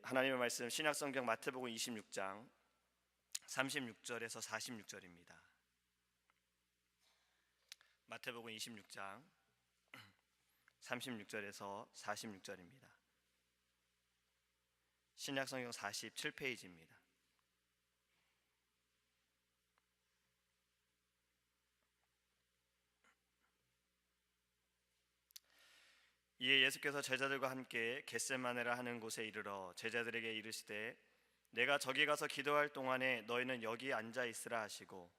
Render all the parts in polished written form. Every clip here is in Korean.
하나님의 말씀 신약성경 마태복음 26장 36절에서 46절입니다. 마태복음 26장 36절에서 46절입니다. 신약성경 47페이지입니다. 이에 예수께서 제자들과 함께 겟세마네라 하는 곳에 이르러 제자들에게 이르시되 내가 저기 가서 기도할 동안에 너희는 여기 앉아 있으라 하시고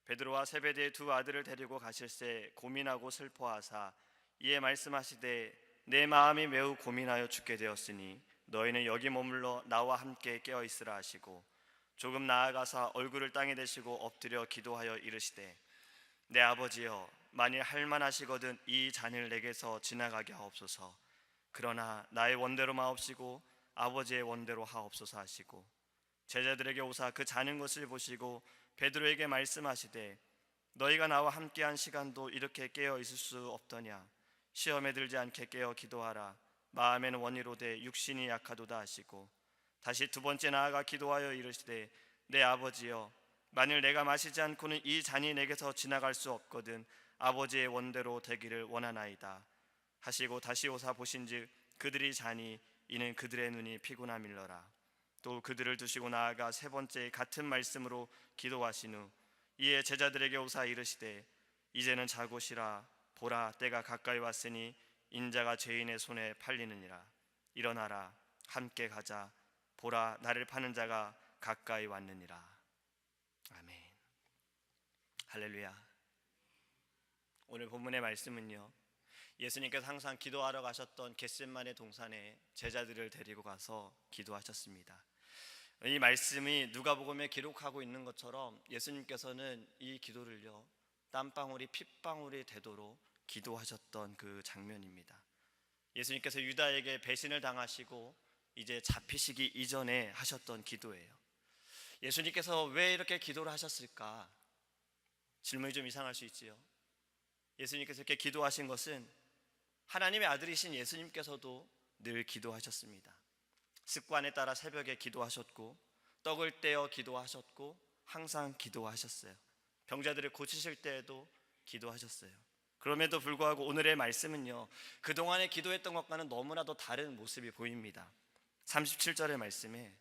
베드로와 세베대의 두 아들을 데리고 가실새 고민하고 슬퍼하사 이에 말씀하시되 내 마음이 매우 고민하여 죽게 되었으니 너희는 여기 머물러 나와 함께 깨어 있으라 하시고 조금 나아가사 얼굴을 땅에 대시고 엎드려 기도하여 이르시되 내 아버지여 만일 할만하시거든 이 잔을 내게서 지나가게 하옵소서. 그러나 나의 원대로 마옵시고 아버지의 원대로 하옵소서 하시고 제자들에게 오사 그 자는 것을 보시고 베드로에게 말씀하시되 너희가 나와 함께한 시간도 이렇게 깨어 있을 수 없더냐. 시험에 들지 않게 깨어 기도하라. 마음에는 원이로되 육신이 약하도다 하시고 다시 두 번째 나아가 기도하여 이르시되 내 아버지여 만일 내가 마시지 않고는 이 잔이 내게서 지나갈 수 없거든 아버지의 원대로 되기를 원하나이다 하시고 다시 오사 보신즉 그들이 자니 이는 그들의 눈이 피곤함일러라. 또 그들을 두시고 나아가 세 번째 같은 말씀으로 기도하신 후 이에 제자들에게 오사 이르시되 이제는 자고시라. 보라 때가 가까이 왔으니 인자가 죄인의 손에 팔리느니라. 일어나라 함께 가자. 보라 나를 파는 자가 가까이 왔느니라. 아멘. 할렐루야. 오늘 본문의 말씀은요, 예수님께서 항상 기도하러 가셨던 겟세마네 동산에 제자들을 데리고 가서 기도하셨습니다. 이 말씀이 누가복음에 기록하고 있는 것처럼 예수님께서는 이 기도를요 땀방울이 핏방울이 되도록 기도하셨던 그 장면입니다. 예수님께서 유다에게 배신을 당하시고 이제 잡히시기 이전에 하셨던 기도예요. 예수님께서 왜 이렇게 기도를 하셨을까? 질문이 좀 이상할 수 있지요. 예수님께서 이렇게 기도하신 것은 하나님의 아들이신 예수님께서도 늘 기도하셨습니다. 습관에 따라 새벽에 기도하셨고 떡을 떼어 기도하셨고 항상 기도하셨어요. 병자들을 고치실 때에도 기도하셨어요. 그럼에도 불구하고 오늘의 말씀은요 그동안에 기도했던 것과는 너무나도 다른 모습이 보입니다. 37절의 말씀에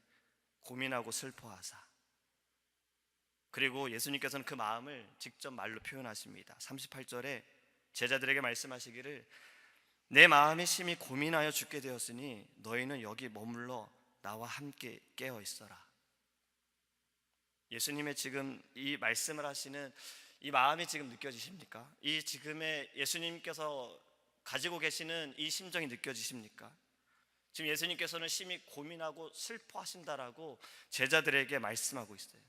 고민하고 슬퍼하사, 그리고 예수님께서는 그 마음을 직접 말로 표현하십니다. 38절에 제자들에게 말씀하시기를 내 마음이 심히 고민하여 죽게 되었으니 너희는 여기 머물러 나와 함께 깨어 있어라. 예수님의 지금 이 말씀을 하시는 이 마음이 지금 느껴지십니까? 이 지금의 예수님께서 가지고 계시는 이 심정이 느껴지십니까? 지금 예수님께서는 심히 고민하고 슬퍼하신다라고 제자들에게 말씀하고 있어요.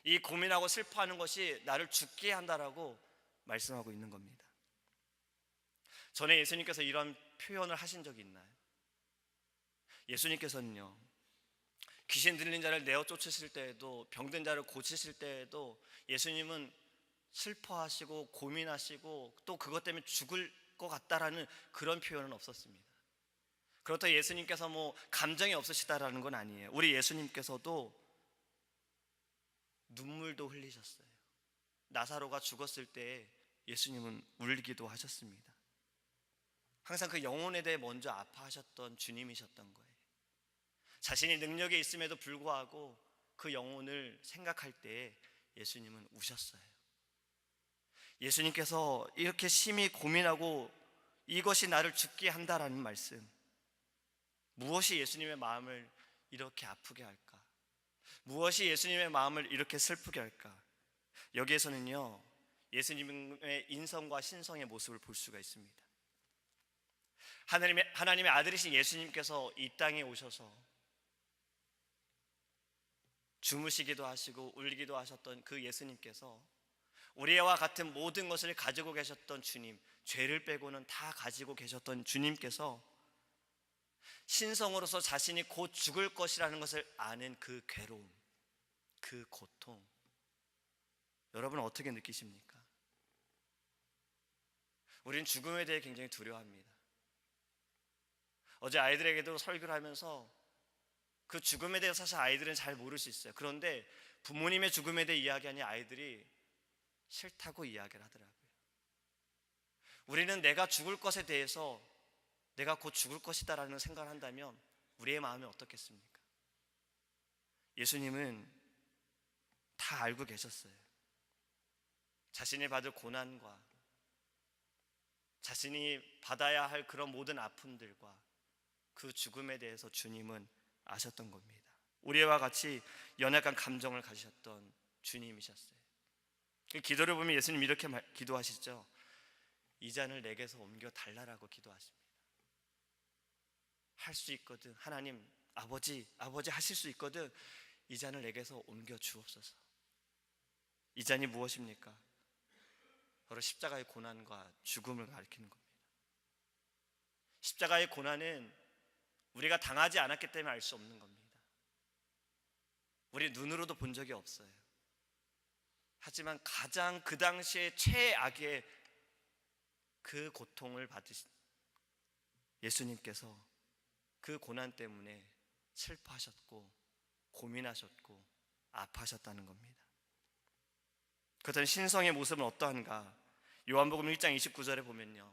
이 고민하고 슬퍼하는 것이 나를 죽게 한다라고 말씀하고 있는 겁니다. 전에 예수님께서 이런 표현을 하신 적이 있나요? 예수님께서는요 귀신 들린 자를 내어 쫓으실 때에도 병든 자를 고치실 때에도 예수님은 슬퍼하시고 고민하시고 또 그것 때문에 죽을 것 같다라는 그런 표현은 없었습니다. 그렇다고 예수님께서 뭐 감정이 없으시다라는 건 아니에요. 우리 예수님께서도 눈물도 흘리셨어요. 나사로가 죽었을 때 예수님은 울기도 하셨습니다. 항상 그 영혼에 대해 먼저 아파하셨던 주님이셨던 거예요. 자신이 능력이 있음에도 불구하고 그 영혼을 생각할 때 예수님은 우셨어요. 예수님께서 이렇게 심히 고민하고 이것이 나를 죽게 한다라는 말씀, 무엇이 예수님의 마음을 이렇게 아프게 할까? 무엇이 예수님의 마음을 이렇게 슬프게 할까? 여기에서는요 예수님의 인성과 신성의 모습을 볼 수가 있습니다. 하나님의 아들이신 예수님께서 이 땅에 오셔서 주무시기도 하시고 울기도 하셨던 그 예수님께서 우리와 같은 모든 것을 가지고 계셨던 주님, 죄를 빼고는 다 가지고 계셨던 주님께서 신성으로서 자신이 곧 죽을 것이라는 것을 아는 그 괴로움, 그 고통, 여러분은 어떻게 느끼십니까? 우리는 죽음에 대해 굉장히 두려워합니다. 어제 아이들에게도 설교를 하면서 그 죽음에 대해서 사실 아이들은 잘 모를 수 있어요. 그런데 부모님의 죽음에 대해 이야기하니 아이들이 싫다고 이야기를 하더라고요. 우리는 내가 죽을 것에 대해서 내가 곧 죽을 것이다라는 생각을 한다면 우리의 마음이 어떻겠습니까? 예수님은 다 알고 계셨어요. 자신이 받을 고난과 자신이 받아야 할 그런 모든 아픔들과 그 죽음에 대해서 주님은 아셨던 겁니다. 우리와 같이 연약한 감정을 가지셨던 주님이셨어요. 그 기도를 보면 예수님 이렇게 기도하시죠. 이 잔을 내게서 옮겨 달라라고 기도하십니다. 할 수 있거든, 하나님 아버지 하실 수 있거든 이 잔을 내게서 옮겨 주옵소서. 이 잔이 무엇입니까? 바로 십자가의 고난과 죽음을 가리키는 겁니다. 십자가의 고난은 우리가 당하지 않았기 때문에 알 수 없는 겁니다. 우리 눈으로도 본 적이 없어요. 하지만 가장 그 당시에 최악의 그 고통을 받으신 예수님께서 그 고난 때문에 슬퍼하셨고 고민하셨고 아파하셨다는 겁니다. 그렇다면 신성의 모습은 어떠한가? 요한복음 1장 29절에 보면요,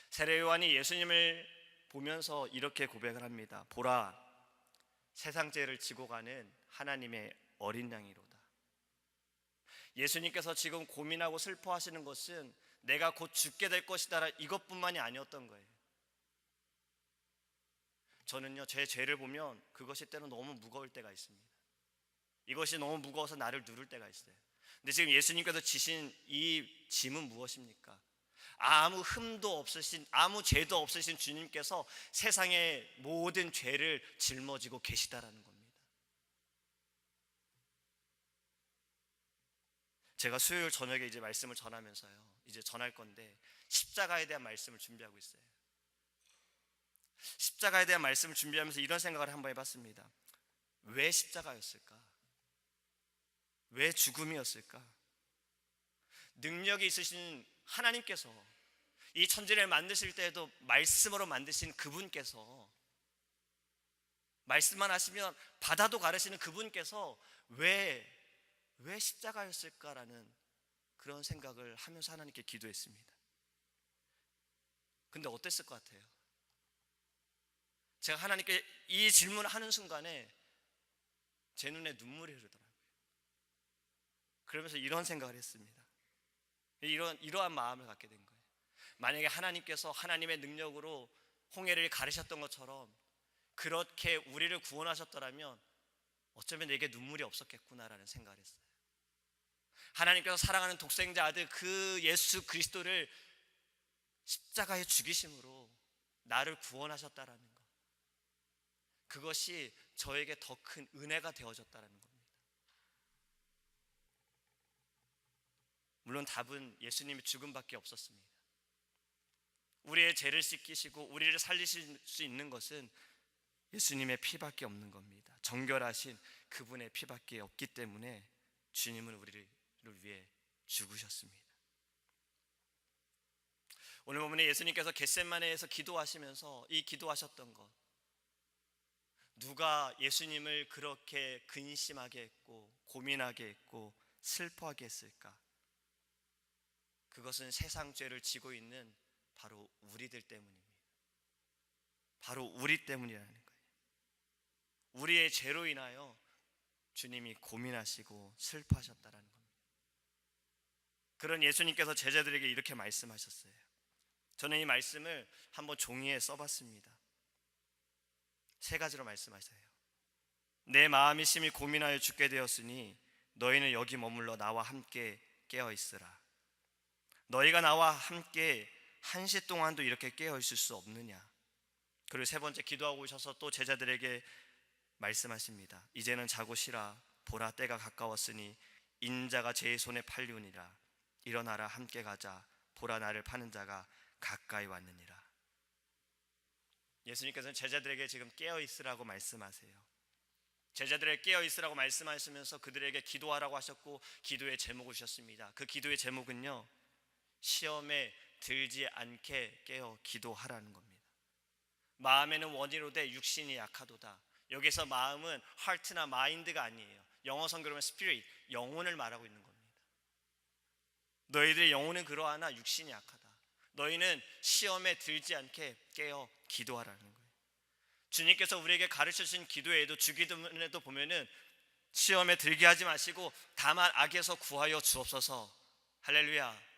세례 요한이 예수님을 보면서 이렇게 고백을 합니다. 보라, 세상 죄를 지고 가는 하나님의 어린 양이로다. 예수님께서 지금 고민하고 슬퍼하시는 것은 내가 곧 죽게 될 것이다 이것뿐만이 아니었던 거예요. 저는요, 제 죄를 보면 그것이 때로 너무 무거울 때가 있습니다. 이것이 너무 무거워서 나를 누를 때가 있어요. 근데 지금 예수님께서 지신 이 짐은 무엇입니까? 아무 흠도 없으신, 아무 죄도 없으신 주님께서 세상의 모든 죄를 짊어지고 계시다라는 겁니다. 제가 수요일 저녁에 이제 말씀을 전하면서요, 이제 전할 건데 십자가에 대한 말씀을 준비하고 있어요. 십자가에 대한 말씀을 준비하면서 이런 생각을 한번 해봤습니다. 왜 십자가였을까? 왜 죽음이었을까? 능력이 있으신 하나님께서 이 천지를 만드실 때에도 말씀으로 만드신 그분께서, 말씀만 하시면 바다도 가르시는 그분께서 왜 십자가였을까라는 그런 생각을 하면서 하나님께 기도했습니다. 근데 어땠을 것 같아요? 제가 하나님께 이 질문을 하는 순간에 제 눈에 눈물이 흐르더라고요. 그러면서 이런 생각을 했습니다. 이러한 마음을 갖게 된 거예요. 만약에 하나님께서 하나님의 능력으로 홍해를 가르셨던 것처럼 그렇게 우리를 구원하셨더라면 어쩌면 내게 눈물이 없었겠구나라는 생각을 했어요. 하나님께서 사랑하는 독생자 아들 그 예수 그리스도를 십자가에 죽이심으로 나를 구원하셨다라는 것, 그것이 저에게 더 큰 은혜가 되어졌다라는 겁니다. 물론 답은 예수님의 죽음밖에 없었습니다. 우리의 죄를 씻기시고 우리를 살리실 수 있는 것은 예수님의 피밖에 없는 겁니다. 정결하신 그분의 피밖에 없기 때문에 주님은 우리를 위해 죽으셨습니다. 오늘 본문에 예수님께서 겟세마네에서 기도하시면서 이 기도하셨던 것, 누가 예수님을 그렇게 근심하게 했고 고민하게 했고 슬퍼하게 했을까? 그것은 세상 죄를 지고 있는 바로 우리들 때문입니다. 바로 우리 때문이라는 거예요. 우리의 죄로 인하여 주님이 고민하시고 슬퍼하셨다라는 겁니다. 그런 예수님께서 제자들에게 이렇게 말씀하셨어요. 저는 이 말씀을 한번 종이에 써봤습니다. 3가지로 말씀하세요. 내 마음이 심히 고민하여 죽게 되었으니 너희는 여기 머물러 나와 함께 깨어 있으라. 너희가 나와 함께 1시 동안도 이렇게 깨어 있을 수 없느냐. 그리고 3번째 기도하고 오셔서 또 제자들에게 말씀하십니다. 이제는 자고 쉬라. 보라, 때가 가까웠으니 인자가 제 손에 팔리우니라. 일어나라, 함께 가자. 보라, 나를 파는 자가 가까이 왔느니라. 예수님께서는 제자들에게 지금 깨어 있으라고 말씀하세요. 제자들에게 깨어 있으라고 말씀하시면서 그들에게 기도하라고 하셨고 기도의 제목을 주셨습니다. 그 기도의 제목은요, 시험에 들지 않게 깨어 기도하라는 겁니다. 마음에는 원이로되 육신이 약하도다. 여기서 마음은 heart나 mind가 아니에요. 영어 성경으로 보면 spirit, 영혼을 말하고 있는 겁니다. 너희들의 영혼은 그러하나 육신이 약하다. 너희는 시험에 들지 않게 깨어 기도하라는 거예요. 주님께서 우리에게 가르쳐 주신 기도에도 주기도문에도 보면은 시험에 들게 하지 마시고 다만 악에서 구하여 주옵소서. 할렐루야.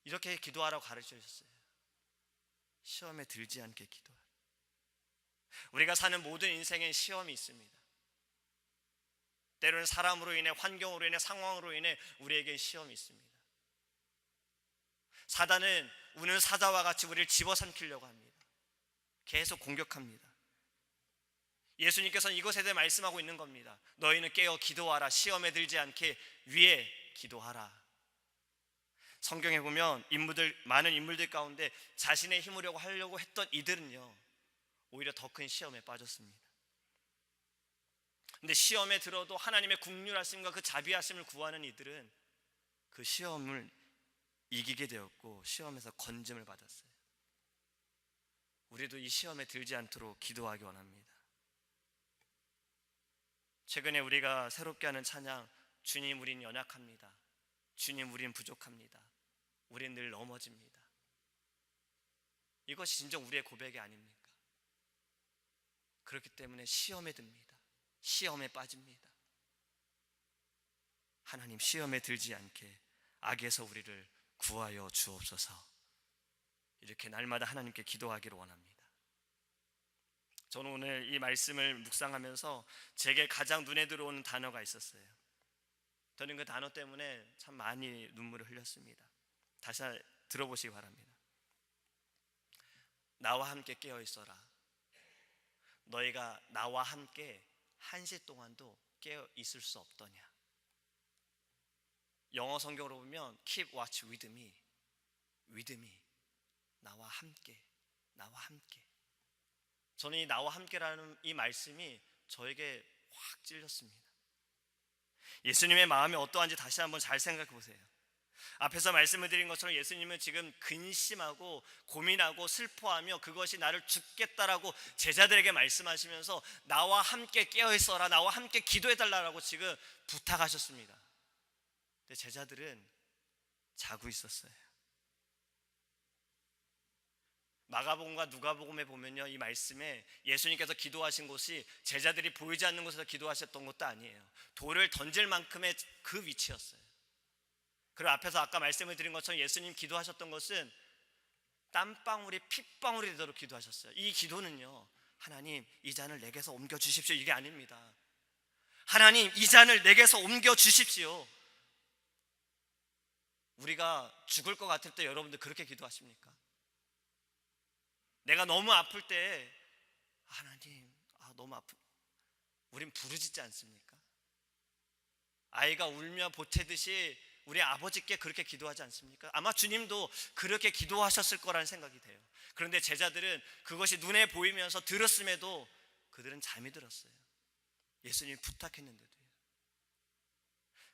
이렇게 기도하라고 가르쳐 주셨어요. 시험에 들지 않게 기도하라. 우리가 사는 모든 인생엔 시험이 있습니다. 때로는 사람으로 인해, 환경으로 인해, 상황으로 인해 우리에게 시험이 있습니다. 사단은 우는 사자와 같이 우리를 집어삼키려고 합니다. 계속 공격합니다. 예수님께서는 이것에 대해 말씀하고 있는 겁니다. 너희는 깨어 기도하라. 시험에 들지 않게 위에 기도하라. 성경에 보면 많은 인물들 가운데 자신의 힘으로 하려고 했던 이들은요, 오히려 더 큰 시험에 빠졌습니다. 근데 시험에 들어도 하나님의 긍휼하심과 그 자비하심을 구하는 이들은 그 시험을 이기게 되었고 시험에서 건짐을 받았어요. 우리도 이 시험에 들지 않도록 기도하기 원합니다. 최근에 우리가 새롭게 하는 찬양, 주님 우린 연약합니다. 주님 우린 부족합니다. 우린 늘 넘어집니다. 이것이 진정 우리의 고백이 아닙니까? 그렇기 때문에 시험에 듭니다. 시험에 빠집니다. 하나님, 시험에 들지 않게 악에서 우리를 구하여 주옵소서. 이렇게 날마다 하나님께 기도하기를 원합니다. 저는 오늘 이 말씀을 묵상하면서 제게 가장 눈에 들어오는 단어가 있었어요. 저는 그 단어 때문에 참 많이 눈물을 흘렸습니다. 다시 들어보시기 바랍니다. 나와 함께 깨어 있어라. 너희가 나와 함께 한시 동안도 깨어 있을 수 없더냐. 영어 성경으로 보면 keep watch with me, with me, 나와 함께, 나와 함께. 저는 이 나와 함께라는 이 말씀이 저에게 확 찔렸습니다. 예수님의 마음이 어떠한지 다시 한번 잘 생각해 보세요. 앞에서 말씀을 드린 것처럼 예수님은 지금 근심하고 고민하고 슬퍼하며 그것이 나를 죽겠다라고 제자들에게 말씀하시면서 나와 함께 깨어있어라, 나와 함께 기도해달라고 지금 부탁하셨습니다. 근데 제자들은 자고 있었어요. 마가복음과 누가복음에 보면요, 이 말씀에 예수님께서 기도하신 곳이 제자들이 보이지 않는 곳에서 기도하셨던 것도 아니에요. 돌을 던질 만큼의 그 위치였어요. 그리고 앞에서 아까 말씀을 드린 것처럼 예수님 기도하셨던 것은 땀방울이 핏방울이 되도록 기도하셨어요. 이 기도는요, 하나님 이 잔을 내게서 옮겨 주십시오, 이게 아닙니다. 하나님 이 잔을 내게서 옮겨 주십시오. 우리가 죽을 것 같을 때 여러분들 그렇게 기도하십니까? 내가 너무 아플 때 하나님 너무 우린 부르짖지 않습니까? 아이가 울며 보채듯이 우리 아버지께 그렇게 기도하지 않습니까? 아마 주님도 그렇게 기도하셨을 거라는 생각이 돼요. 그런데 제자들은 그것이 눈에 보이면서 들었음에도 그들은 잠이 들었어요. 예수님이 부탁했는데도요.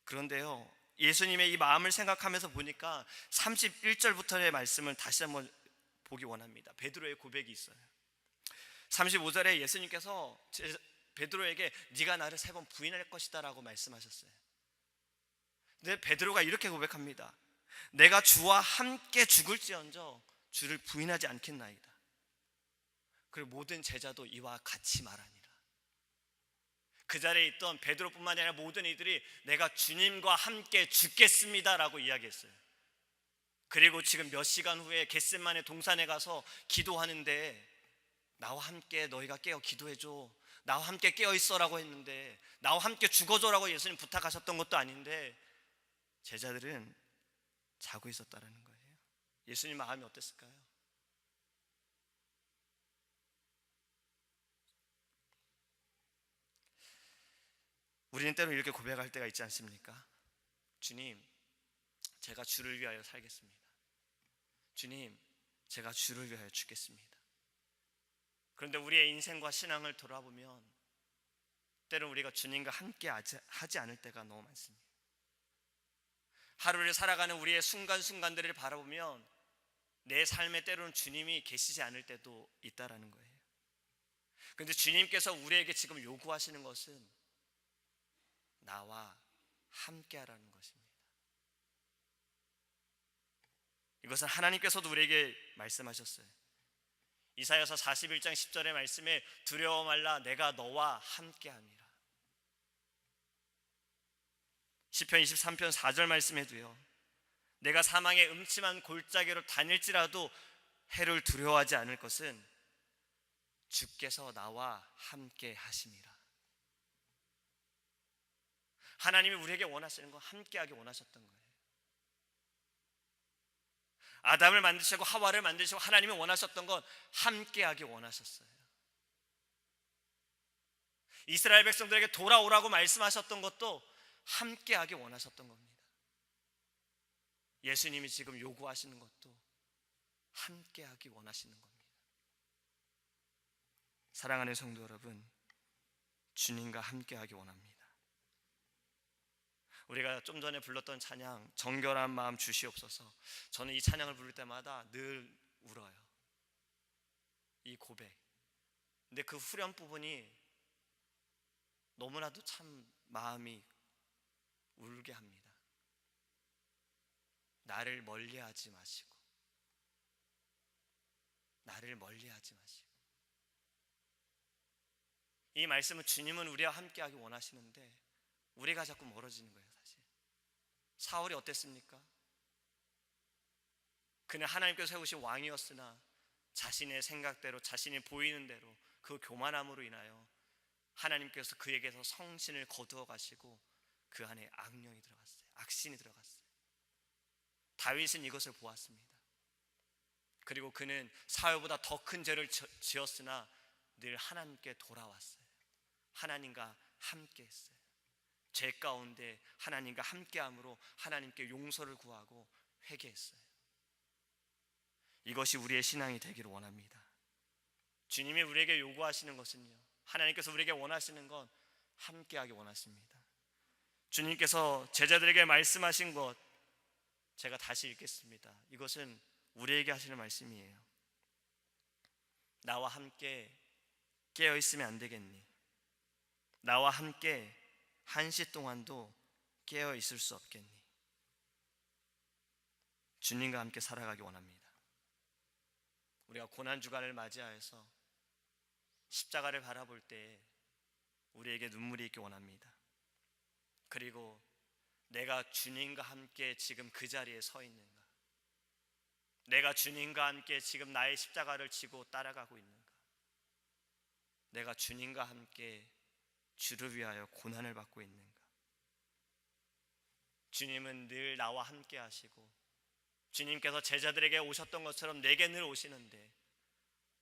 그런데요, 예수님의 이 마음을 생각하면서 보니까 31절부터의 말씀을 다시 한번 보기 원합니다. 베드로의 고백이 있어요. 35절에 예수님께서 베드로에게 네가 나를 3번 부인할 것이다 라고 말씀하셨어요. 근데 베드로가 이렇게 고백합니다. 내가 주와 함께 죽을지언정 주를 부인하지 않겠나이다. 그리고 모든 제자도 이와 같이 말하니라. 그 자리에 있던 베드로뿐만 아니라 모든 이들이 내가 주님과 함께 죽겠습니다 라고 이야기했어요. 그리고 지금 몇 시간 후에 겟세마네 동산에 가서 기도하는데 나와 함께 너희가 깨어 기도해줘, 나와 함께 깨어 있어라고 했는데 나와 함께 죽어줘라고 예수님 부탁하셨던 것도 아닌데 제자들은 자고 있었다라는 거예요. 예수님 마음이 어땠을까요? 우리는 때로 이렇게 고백할 때가 있지 않습니까? 주님, 제가 주를 위하여 살겠습니다. 주님, 제가 주를 위하여 죽겠습니다. 그런데 우리의 인생과 신앙을 돌아보면 때로 우리가 주님과 함께 하지 않을 때가 너무 많습니다. 하루를 살아가는 우리의 순간순간들을 바라보면 내 삶에 때로는 주님이 계시지 않을 때도 있다라는 거예요. 그런데 주님께서 우리에게 지금 요구하시는 것은 나와 함께 하라는 것입니다. 이것은 하나님께서도 우리에게 말씀하셨어요. 이사야서 41장 10절의 말씀에 두려워 말라 내가 너와 함께 함이라. 시편 23편 4절 말씀에도요, 내가 사망의 음침한 골짜기로 다닐지라도 해를 두려워하지 않을 것은 주께서 나와 함께 하심이라. 하나님이 우리에게 원하시는 건 함께하기 원하셨던 거예요. 아담을 만드시고 하와를 만드시고 하나님이 원하셨던 건 함께하기 원하셨어요. 이스라엘 백성들에게 돌아오라고 말씀하셨던 것도 함께하기 원하셨던 겁니다. 예수님이 지금 요구하시는 것도 함께하기 원하시는 겁니다. 사랑하는 성도 여러분, 주님과 함께하기 원합니다. 우리가 좀 전에 불렀던 찬양 정결한 마음 주시옵소서, 저는 이 찬양을 부를 때마다 늘 울어요. 이 고백. 근데 그 후렴 부분이 너무나도 참 마음이 울게 합니다. 나를 멀리하지 마시고, 나를 멀리하지 마시고. 이 말씀은 주님은 우리와 함께하기 원하시는데 우리가 자꾸 멀어지는 거예요. 사실 사울이 어땠습니까? 그는 하나님께서 세우신 왕이었으나 자신의 생각대로, 자신이 보이는 대로 그 교만함으로 인하여 하나님께서 그에게서 성신을 거두어 가시고 그 안에 악령이 들어갔어요. 악신이 들어갔어요. 다윗은 이것을 보았습니다. 그리고 그는 사울보다 더 큰 죄를 지었으나 늘 하나님께 돌아왔어요. 하나님과 함께 했어요. 죄 가운데 하나님과 함께함으로 하나님께 용서를 구하고 회개했어요. 이것이 우리의 신앙이 되기를 원합니다. 주님이 우리에게 요구하시는 것은요, 하나님께서 우리에게 원하시는 건 함께하기 원하십니다. 주님께서 제자들에게 말씀하신 것, 제가 다시 읽겠습니다. 이것은 우리에게 하시는 말씀이에요. 나와 함께 깨어 있으면 안 되겠니? 나와 함께 1시 동안도 깨어 있을 수 없겠니? 주님과 함께 살아가기 원합니다. 우리가 고난주간을 맞이하여서 십자가를 바라볼 때 우리에게 눈물이 있기 원합니다. 그리고 내가 주님과 함께 지금 그 자리에 서 있는가? 내가 주님과 함께 지금 나의 십자가를 지고 따라가고 있는가? 내가 주님과 함께 주를 위하여 고난을 받고 있는가? 주님은 늘 나와 함께 하시고 주님께서 제자들에게 오셨던 것처럼 내게 늘 오시는데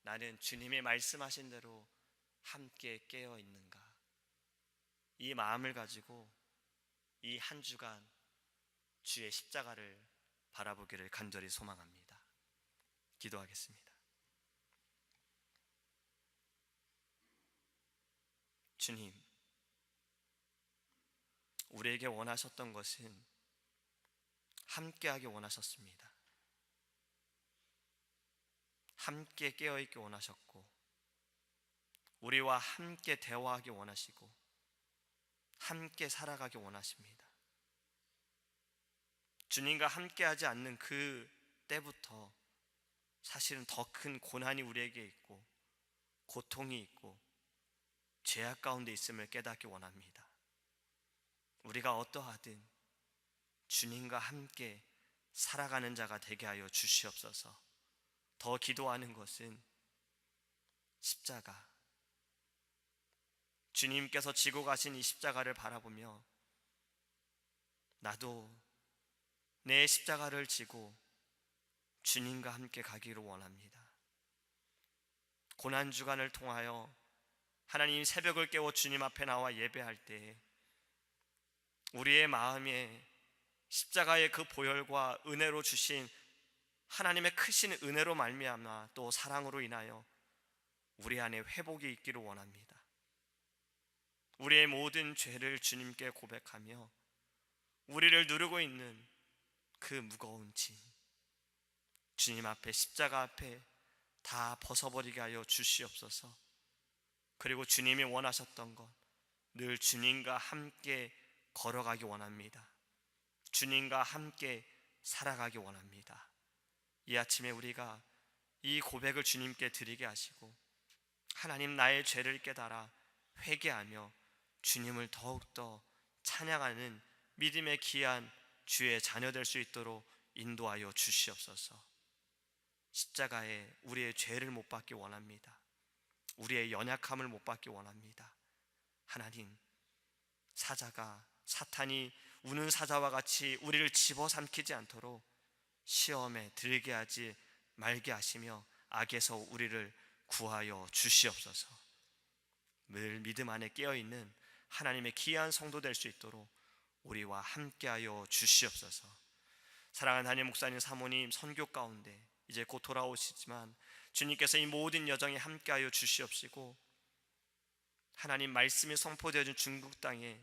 나는 주님이 말씀하신 대로 함께 깨어 있는가? 이 마음을 가지고 이 한 주간 주의 십자가를 바라보기를 간절히 소망합니다. 기도하겠습니다. 주님, 우리에게 원하셨던 것은 함께하기 원하셨습니다. 함께 깨어있기 원하셨고 우리와 함께 대화하기 원하시고 함께 살아가기 원하십니다. 주님과 함께하지 않는 그 때부터 사실은 더 큰 고난이 우리에게 있고 고통이 있고 죄악 가운데 있음을 깨닫기 원합니다. 우리가 어떠하든 주님과 함께 살아가는 자가 되게 하여 주시옵소서. 더 기도하는 것은 십자가, 주님께서 지고 가신 이 십자가를 바라보며 나도 내 십자가를 지고 주님과 함께 가기를 원합니다. 고난주간을 통하여 하나님 새벽을 깨워 주님 앞에 나와 예배할 때 우리의 마음에 십자가의 그 보혈과 은혜로 주신 하나님의 크신 은혜로 말미암아 또 사랑으로 인하여 우리 안에 회복이 있기를 원합니다. 우리의 모든 죄를 주님께 고백하며 우리를 누르고 있는 그 무거운 짐 주님 앞에 십자가 앞에 다 벗어버리게 하여 주시옵소서. 그리고 주님이 원하셨던 것, 늘 주님과 함께 걸어가기 원합니다. 주님과 함께 살아가기 원합니다. 이 아침에 우리가 이 고백을 주님께 드리게 하시고, 하나님, 나의 죄를 깨달아 회개하며 주님을 더욱더 찬양하는 믿음의 귀한 주의 자녀 될 수 있도록 인도하여 주시옵소서. 십자가에 우리의 죄를 못 받기 원합니다. 우리의 연약함을 못 받기 원합니다. 하나님, 사자가, 사탄이 우는 사자와 같이 우리를 집어삼키지 않도록 시험에 들게 하지 말게 하시며 악에서 우리를 구하여 주시옵소서. 늘 믿음 안에 깨어있는 하나님의 귀한 성도 될 수 있도록 우리와 함께하여 주시옵소서. 사랑하는 담임 목사님, 사모님, 선교 가운데 이제 곧 돌아오시지만 주님께서 이 모든 여정에 함께하여 주시옵시고, 하나님 말씀이 선포되어진 중국 땅에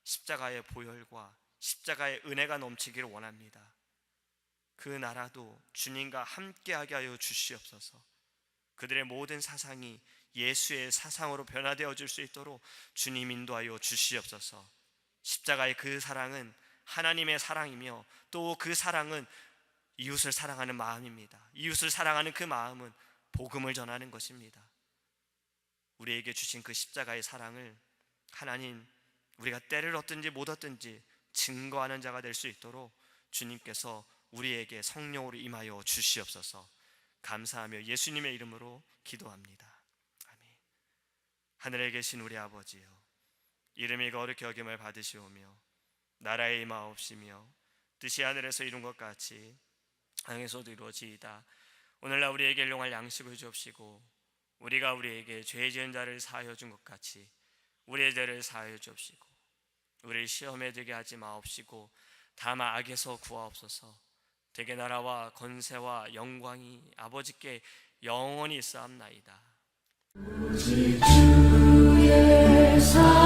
십자가의 보혈과 십자가의 은혜가 넘치기를 원합니다. 그 나라도 주님과 함께하게 하여 주시옵소서. 그들의 모든 사상이 예수의 사상으로 변화되어질 수 있도록 주님 인도하여 주시옵소서. 십자가의 그 사랑은 하나님의 사랑이며, 또 그 사랑은 이웃을 사랑하는 마음입니다. 이웃을 사랑하는 그 마음은 복음을 전하는 것입니다. 우리에게 주신 그 십자가의 사랑을 하나님, 우리가 때를 얻든지 못 얻든지 증거하는 자가 될 수 있도록 주님께서 우리에게 성령으로 임하여 주시옵소서. 감사하며 예수님의 이름으로 기도합니다. 아멘. 하늘에 계신 우리 아버지여, 이름이 거룩히 여김을 받으시오며 나라의 임하옵시며 뜻이 하늘에서 이룬 것 같이 땅에서도 이루어지이다. 오늘날 우리에게 일용할 양식을 주옵시고, 우리가 우리에게 죄 지은 자를 사하여 준 것 같이 우리의 죄를 사하여 주옵시고, 우리를 시험에 들게 하지 마옵시고 다만 악에서 구하옵소서. 대개 나라와 권세와 영광이 아버지께 영원히 있사옵나이다. 오직 주의 사